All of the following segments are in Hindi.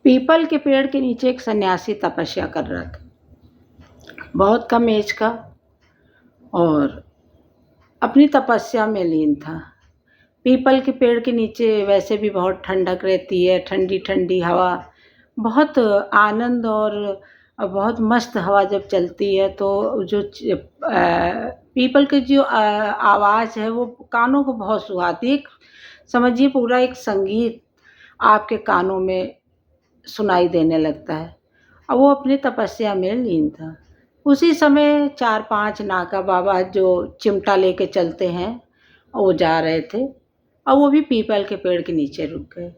पीपल के पेड़ के नीचे एक सन्यासी तपस्या कर रहा था, बहुत कम एज का, और अपनी तपस्या में लीन था। पीपल के पेड़ के नीचे वैसे भी बहुत ठंडक रहती है, ठंडी ठंडी हवा, बहुत आनंद, और बहुत मस्त हवा जब चलती है तो जो पीपल की जो आवाज़ है वो कानों को बहुत सुहाती है। समझिए पूरा एक संगीत आपके कानों में सुनाई देने लगता है। और वो अपनी तपस्या में लीन था। उसी समय 4-5 नागा बाबा जो चिमटा लेके चलते हैं, वो जा रहे थे, और वो भी पीपल के पेड़ के नीचे रुक गए,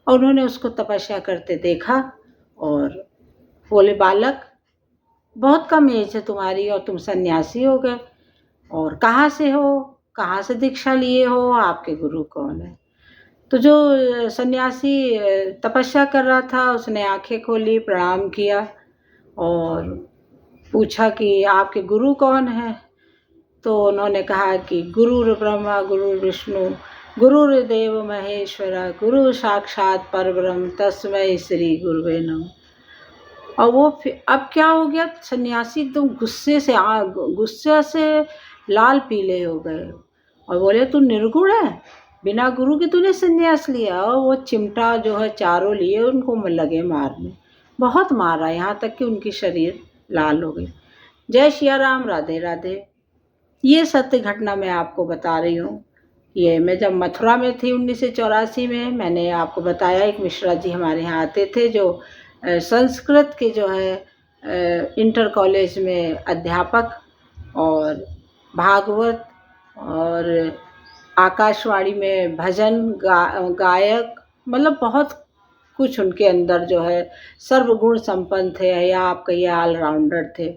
और उन्होंने उसको तपस्या करते देखा और बोले, बालक, बहुत कम एज है तुम्हारी और तुम सन्यासी हो गए, और कहाँ से हो, कहाँ से दीक्षा लिए हो, आपके गुरु कौन है? तो जो सन्यासी तपस्या कर रहा था उसने आंखें खोली, प्रणाम किया और पूछा कि आपके गुरु कौन है? तो उन्होंने कहा कि गुरुर् ब्रह्मा गुरुर् विष्णु गुरुर्देव महेश्वरा गुरु साक्षात परब्रह्म तस्मै श्री गुरुवे नमः। और वो फिर अब क्या हो गया, सन्यासी एकदम गुस्से से लाल पीले हो गए और बोले, तू निर्गुण है, बिना गुरु के तूने संन्यास लिया? और वो चिमटा जो है चारों लिए उनको लगे मारने, बहुत मारा, यहाँ तक कि उनकी शरीर लाल हो गई। जय सिया राम, राधे राधे। ये सत्य घटना मैं आपको बता रही हूँ। ये मैं जब मथुरा में थी 1984 में, मैंने आपको बताया एक मिश्रा जी हमारे यहाँ आते थे जो संस्कृत के जो है इंटर कॉलेज में अध्यापक और भागवत और आकाशवाणी में भजन गायक, मतलब बहुत कुछ उनके अंदर जो है सर्वगुण संपन्न थे, या आप कहिए ऑलराउंडर थे।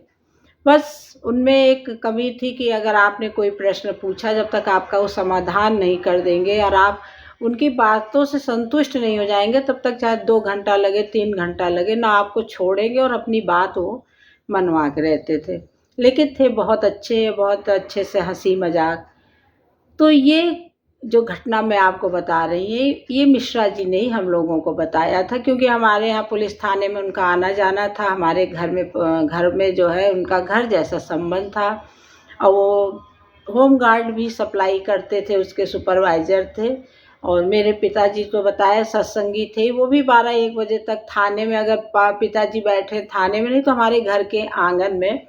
बस उनमें एक कमी थी कि अगर आपने कोई प्रश्न पूछा, जब तक आपका वो समाधान नहीं कर देंगे और आप उनकी बातों से संतुष्ट नहीं हो जाएंगे, तब तक चाहे 2 घंटा लगे, 3 घंटा लगे, ना आपको छोड़ेंगे और अपनी बात वो मनवा के रहते थे। लेकिन थे बहुत अच्छे से हंसी मजाक। तो ये जो घटना मैं आपको बता रही हूँ, ये मिश्रा जी ने ही हम लोगों को बताया था, क्योंकि हमारे यहाँ पुलिस थाने में उनका आना जाना था, हमारे घर में जो है उनका घर जैसा संबंध था, और वो होम गार्ड भी सप्लाई करते थे, उसके सुपरवाइज़र थे। और मेरे पिताजी को बताया सत्संगी थे, वो भी 12-1 बजे तक थाने में, अगर पिताजी बैठे थाने में नहीं तो हमारे घर के आंगन में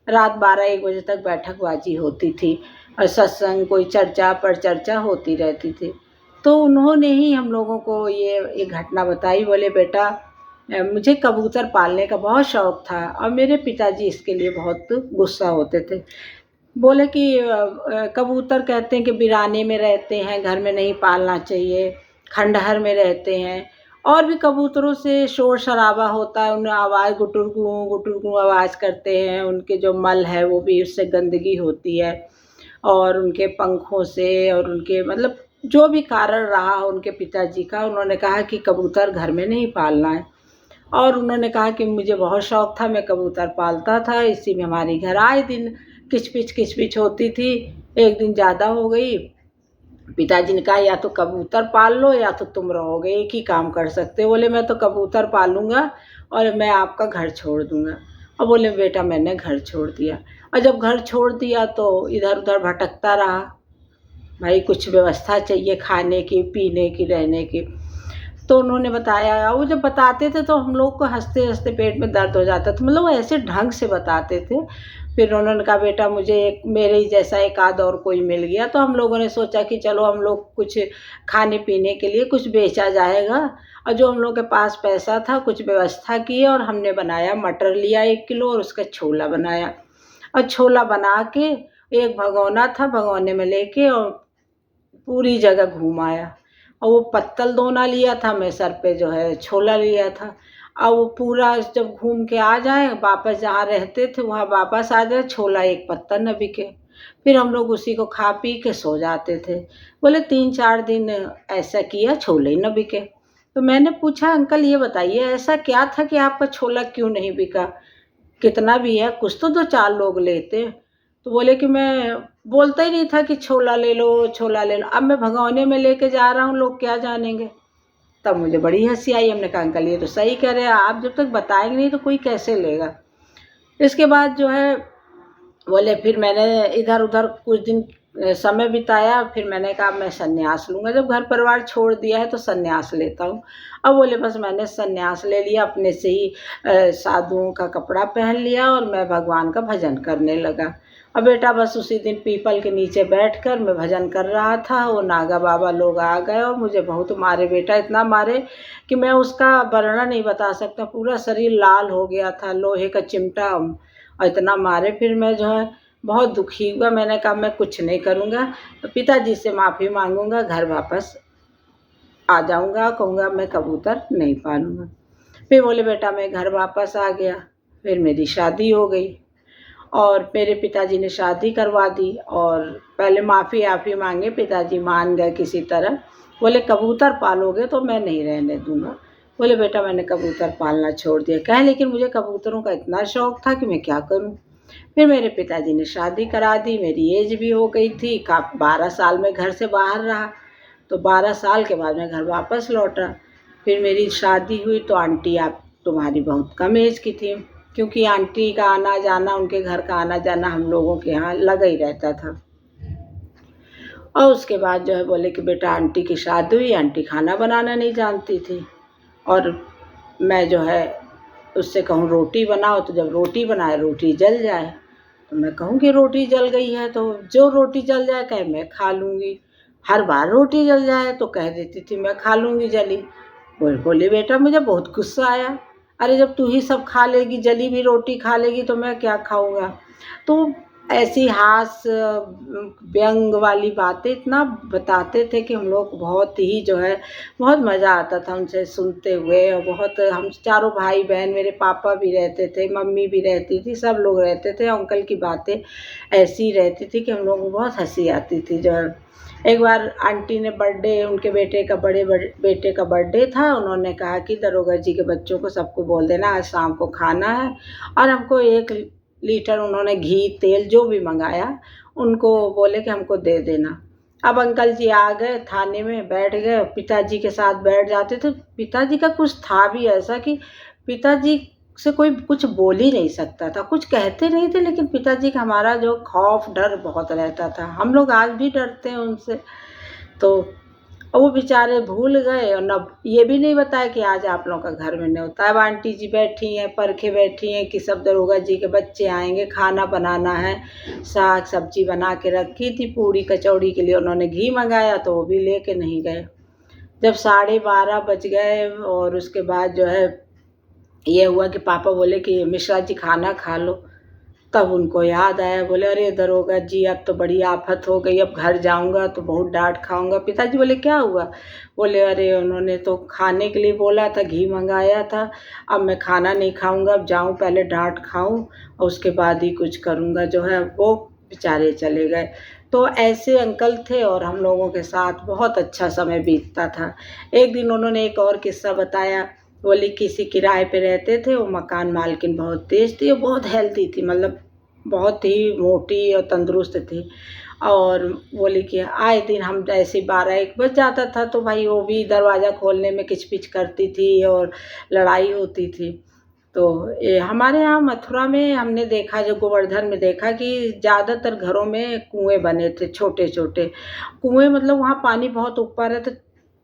रात 12-1 बजे तक बैठकबाजी होती थी, और सत्संग, कोई चर्चा पर चर्चा होती रहती थी। तो उन्होंने ही हम लोगों को ये एक घटना बताई। बोले, बेटा, मुझे कबूतर पालने का बहुत शौक़ था, और मेरे पिताजी इसके लिए बहुत गुस्सा होते थे। बोले कि कबूतर कहते हैं कि वीराने में रहते हैं, घर में नहीं पालना चाहिए, खंडहर में रहते हैं, और भी कबूतरों से शोर शराबा होता है, उन्हें आवाज़ गुटुरगू आवाज़ करते हैं, उनके जो मल है वो भी, उससे गंदगी होती है, और उनके पंखों से, और उनके मतलब जो भी कारण रहा उनके पिताजी का, उन्होंने कहा कि कबूतर घर में नहीं पालना है। और उन्होंने कहा कि मुझे बहुत शौक़ था, मैं कबूतर पालता था, इसी में हमारे घर आए दिन किचपिच होती थी। एक दिन ज़्यादा हो गई, पिताजी ने कहा, या तो कबूतर पाल लो या तो तुम रहोगे, एक ही काम कर सकते हो। बोले, मैं तो कबूतर पालूंगा और मैं आपका घर छोड़ दूंगा। और बोले, बेटा, मैंने घर छोड़ दिया। और जब घर छोड़ दिया तो इधर उधर भटकता रहा। भाई, कुछ व्यवस्था चाहिए, खाने की, पीने की, रहने की। तो उन्होंने बताया, वो जब बताते थे तो हम लोग को हंसते हंसते पेट में दर्द हो जाता था, मतलब वो ऐसे ढंग से बताते थे। फिर उन्होंने कहा, बेटा, मुझे मेरे ही जैसा एक आध और कोई मिल गया। तो हम लोगों ने सोचा कि चलो हम लोग कुछ खाने पीने के लिए कुछ बेचा जाएगा, और जो हम लोग के पास पैसा था कुछ व्यवस्था की, और हमने बनाया, मटर लिया 1 किलो और उसका छोला बनाया, और छोला बना के एक भगोना था, भगोने में लेके और पूरी जगह घुमाया। और वो पत्तल दोना लिया था, मैं सर पे जो है छोला लिया था। और वो पूरा जब घूम के आ जाए, वापस जहाँ रहते थे वहाँ वापस आ जाए, छोला एक पत्ता न बिके। फिर हम लोग उसी को खा पी के सो जाते थे। बोले, 3-4 दिन ऐसा किया, छोले ही न बिके। तो मैंने पूछा, अंकल ये बताइए, ऐसा क्या था कि आपका छोला क्यों नहीं बिका? कितना भी है, कुछ तो 2-4 लोग लेते। तो बोले कि मैं बोलता ही नहीं था कि छोला ले लो, छोला ले लो। अब मैं भगोने में लेके जा रहा हूँ, लोग क्या जानेंगे। तब मुझे बड़ी हंसी आई। हमने कहा अंकल ये तो सही कह रहे हैं, आप जब तक बताएंगे नहीं तो कोई कैसे लेगा। इसके बाद जो है बोले, फिर मैंने इधर उधर कुछ दिन समय बिताया। फिर मैंने कहा मैं संन्यास लूँगा, जब घर परिवार छोड़ दिया है तो संन्यास लेता हूँ। अब बोले बस मैंने संन्यास ले लिया, अपने से ही साधुओं का कपड़ा पहन लिया और मैं भगवान का भजन करने लगा। अब बेटा बस उसी दिन पीपल के नीचे बैठकर मैं भजन कर रहा था, वो नागा बाबा लोग आ गए और मुझे बहुत मारे बेटा, इतना मारे कि मैं उसका वर्णन नहीं बता सकता। पूरा शरीर लाल हो गया था, लोहे का चिमटा, और इतना मारे। फिर मैं जो है बहुत दुखी हुआ। मैंने कहा मैं कुछ नहीं करूँगा, तो पिताजी से माफ़ी मांगूंगा, घर वापस आ जाऊँगा, कहूँगा मैं कबूतर नहीं पालूँगा। फिर बोले बेटा मैं घर वापस आ गया। फिर मेरी शादी हो गई और मेरे पिताजी ने शादी करवा दी। और पहले माफ़ी मांगे, पिताजी मान गए किसी तरह। बोले कबूतर पालोगे तो मैं नहीं रहने दूँगा। बोले बेटा मैंने कबूतर पालना छोड़ दिया। कहे लेकिन मुझे कबूतरों का इतना शौक़ था कि मैं क्या करूँ। फिर मेरे पिताजी ने शादी करा दी, मेरी एज भी हो गई थी, 12 साल में घर से बाहर रहा। तो 12 साल के बाद मैं घर वापस लौटा। फिर मेरी शादी हुई तो आंटी आप तुम्हारी बहुत कम एज की थी, क्योंकि आंटी का आना जाना, उनके घर का आना जाना हम लोगों के यहाँ लगा ही रहता था। और उसके बाद जो है बोले कि बेटा आंटी की शादी हुई, आंटी खाना बनाना नहीं जानती थी। और मैं जो है उससे कहूँ रोटी बनाओ, तो जब रोटी बनाए रोटी जल जाए, तो मैं कहूँ कि रोटी जल गई है, तो जो रोटी जल जाए कहे मैं खा लूँगी। हर बार रोटी जल जाए तो कह देती थी मैं खा लूँगी जली। बोली बेटा मुझे बहुत गुस्सा आया, अरे जब तू ही सब खा लेगी, जली भी रोटी खा लेगी तो मैं क्या खाऊँगा। तो ऐसी हास्य व्यंग वाली बातें इतना बताते थे कि हम लोग बहुत ही जो है बहुत मज़ा आता था उनसे सुनते हुए। और बहुत, हम चारों भाई बहन, मेरे पापा भी रहते थे, मम्मी भी रहती थी, सब लोग रहते थे। अंकल की बातें ऐसी रहती थी कि हम लोगों को बहुत हंसी आती थी। जो है एक बार आंटी ने बर्थडे, उनके बेटे का बेटे का बर्थडे था, उन्होंने कहा कि दरोगा जी के बच्चों को सबको बोल देना आज शाम को खाना है। और हमको 1 लीटर उन्होंने घी तेल जो भी मंगाया उनको बोले कि हमको दे देना। अब अंकल जी आ गए, थाने में बैठ गए, पिताजी के साथ बैठ जाते थे। पिताजी का कुछ था भी ऐसा कि पिताजी से कोई कुछ बोल ही नहीं सकता था, कुछ कहते नहीं थे, लेकिन पिताजी का हमारा जो खौफ डर बहुत रहता था। हम लोग आज भी डरते हैं उनसे। तो वो बेचारे भूल गए और न ये भी नहीं बताया कि आज आप लोगों का घर में न्योता है। अब आंटी जी बैठी हैं, परखे बैठी हैं कि सब दरोगा जी के बच्चे आएंगे, खाना बनाना है। साग सब्जी बना के रखी थी, पूड़ी कचौड़ी के लिए उन्होंने घी मंगाया तो वो भी लेके नहीं गए। जब 12:30 बज गए और उसके बाद जो है ये हुआ कि पापा बोले कि मिश्रा जी खाना खा लो। तब उनको याद आया, बोले अरे दरोगा जी अब तो बड़ी आफत हो गई, अब घर जाऊंगा तो बहुत डांट खाऊंगा। पिताजी बोले क्या हुआ। बोले अरे उन्होंने तो खाने के लिए बोला था, घी मंगाया था, अब मैं खाना नहीं खाऊंगा, अब जाऊं पहले डांट खाऊं और उसके बाद ही कुछ करूंगा। जो है वो बेचारे चले गए। तो ऐसे अंकल थे और हम लोगों के साथ बहुत अच्छा समय बीतता था। एक दिन उन्होंने एक और किस्सा बताया। बोले किसी किराए पे रहते थे, वो मकान मालकिन बहुत तेज थी, वो बहुत हेल्दी थी, मतलब बहुत ही मोटी और तंदुरुस्त थी। और बोली कि आए दिन हम ऐसे 12-1 बज जाता था तो भाई वो भी दरवाज़ा खोलने में किचपिच करती थी और लड़ाई होती थी। तो ये हमारे यहाँ मथुरा में हमने देखा, जो गोवर्धन में देखा कि ज़्यादातर घरों में कुएँ बने थे, छोटे छोटे कुएँ, मतलब वहाँ पानी बहुत ऊपर है तो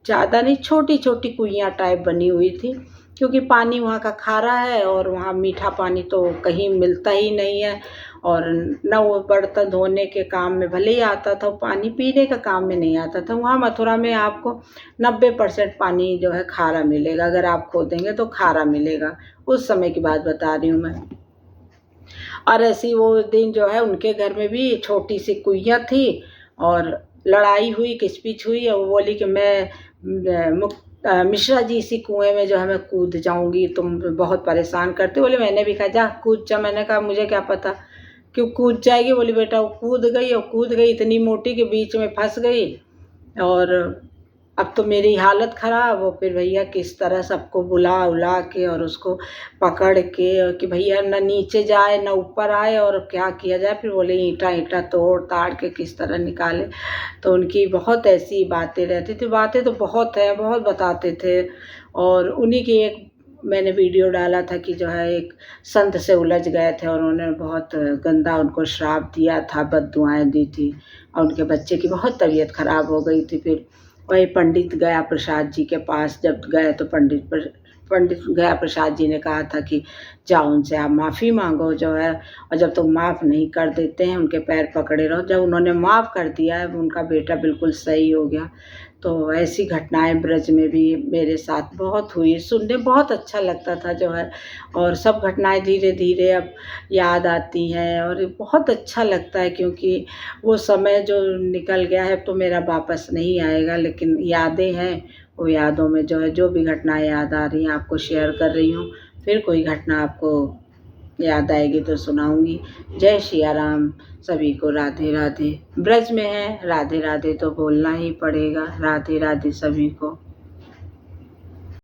ज़्यादा नहीं, छोटी छोटी कुइयाँ टाइप बनी हुई थी, क्योंकि पानी वहाँ का खारा है और वहाँ मीठा पानी तो कहीं मिलता ही नहीं है। और न वो बर्तन धोने के काम में भले ही आता था, पानी पीने का काम में नहीं आता था। वहाँ मथुरा में आपको 90% पानी जो है खारा मिलेगा, अगर आप खोदेंगे तो खारा मिलेगा। उस समय की बात बता रही हूँ मैं। और ऐसी वो दिन जो है उनके घर में भी छोटी सी कुइयाँ थी और लड़ाई हुई, किचपिच हुई और वो बोली कि मैं मिश्रा जी इसी कुएं में जो है मैं कूद जाऊंगी, तुम बहुत परेशान करते। बोले मैंने भी कहा जा कूद जा। मैंने कहा मुझे क्या पता क्यों कूद जाएगी। बोली बेटा वो कूद गई और कूद गई इतनी मोटी के बीच में फंस गई और अब तो मेरी हालत ख़राब हो, फिर भैया किस तरह सबको बुला उला के और उसको पकड़ के और कि भैया न नीचे जाए न ऊपर आए और क्या किया जाए। फिर बोले ईंटा ईंटा तोड़ ताड़ के किस तरह निकाले। तो उनकी बहुत ऐसी बातें रहती थी, बातें तो बहुत हैं, बहुत बताते थे। और उन्हीं की एक मैंने वीडियो डाला था कि जो है एक संत से उलझ गए थे और उन्होंने बहुत गंदा उनको श्राप दिया था, बद्दुआएँ दी थी और उनके बच्चे की बहुत तबीयत ख़राब हो गई थी। फिर वही पंडित गया प्रसाद जी के पास जब गए तो पंडित गया प्रसाद जी ने कहा था कि जाओ उनसे आप माफ़ी मांगो जो है, और जब तुम माफ़ नहीं कर देते हैं उनके पैर पकड़े रहो। जब उन्होंने माफ़ कर दिया है उनका बेटा बिल्कुल सही हो गया। तो ऐसी घटनाएं ब्रज में भी मेरे साथ बहुत हुई, सुनने बहुत अच्छा लगता था जो है। और सब घटनाएं धीरे धीरे अब याद आती हैं और ये बहुत अच्छा लगता है, क्योंकि वो समय जो निकल गया है तो मेरा वापस नहीं आएगा, लेकिन यादें हैं। वो यादों में जो है जो भी घटनाएं याद आ रही हैं आपको शेयर कर रही हूँ। फिर कोई घटना आपको याद आएगी तो सुनाऊंगी। जय सिया राम। सभी को राधे राधे। ब्रज में है, राधे राधे तो बोलना ही पड़ेगा। राधे राधे सभी को।